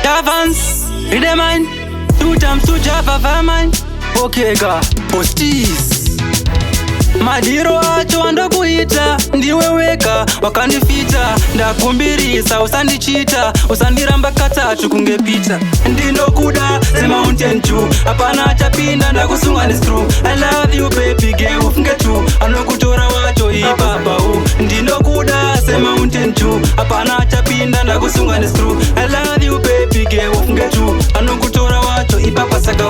Davans, read mine. 2 times 2 Java mine. Okay ga, postis. Madiro acho wandokuita ndiwe weka wakandifita ndakumbirisa usandichita usandiramba katatu kungepita ndinokuda the mountain too apana achapinda ndakusunga ni screw I love you baby girl ufunge tu anokutora wacho ipapa ndinokuda the mountain too apana achapinda ndakusunga ni screw I love you baby girl ufunge tu anokutora wacho ipapa saka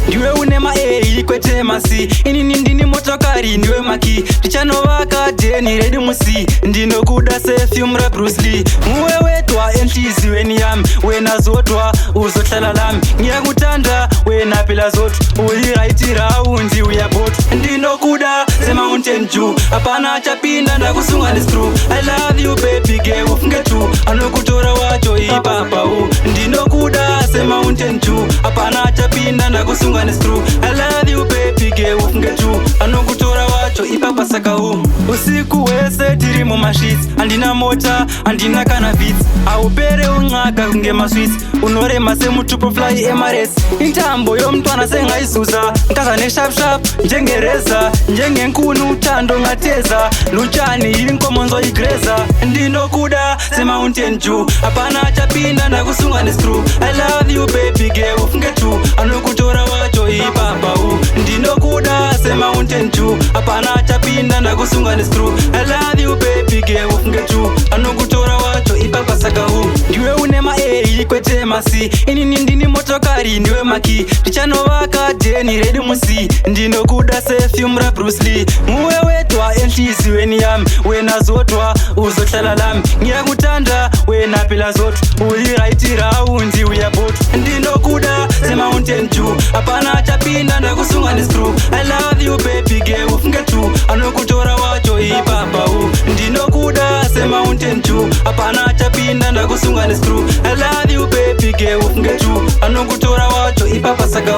ndiwe une maei kwete masi ini ndini motokari ndiwe maki tichanovaka deni ready musi ndinokuda sefume ra Bruce Lee muwe wetwa entlizi weni yami wena zodwa uzohlala lami ngiyakutanda wena phela zodwa uyiraitira undi uyabodwa ndinokuda the mountain dew apana achapinda ndakusunga ni screw I love you baby girl ufunge tu anokutora wacho ipapa ndinokuda the mountain dew apana achapinda ndakusunga ni screw I love you baby girl ufunge tu anokutora wacho ipapa saka usiku wese tiri mumashitsi andina mota andina kana vitsi aupere un'aka kunge maswitsi unorema semutupo fly Emirates intambo yomntwana sengayizuza nkaza neshapshap njengereza njengenkunu uthando ngateza lutshani inkomo nzoyigreza ndinokuda the mountain dew apana achapinda ndakusunga ni screw I love you baby girl ufunge tu anokutora wacho ipapa ndinokuda the mountain dew apana achapinda ndakusunga ni screw I love you baby girl ufunge tu anokutora wacho ipapa saka ndiwe une maei kwete masi ini ndini motokari ndiwe maki tichanovaka deni ready musi ndinokuda sefume ra Bruce Lee muwe wetwa entlizi weni yami wena zodwa uzohlala lami ngiyakutanda wena phela zodwa uyiraitira undi uyabodwa ndinokuda the mountain dew apana achapinda ndakusunga ni screw I love you baby girl ufunge tu anokutora wacho ipapa ndinokuda the mountain dew apana achapinda ndakusunga ni screw I love you baby girl ufunge tu anokutora wacho ipapa saka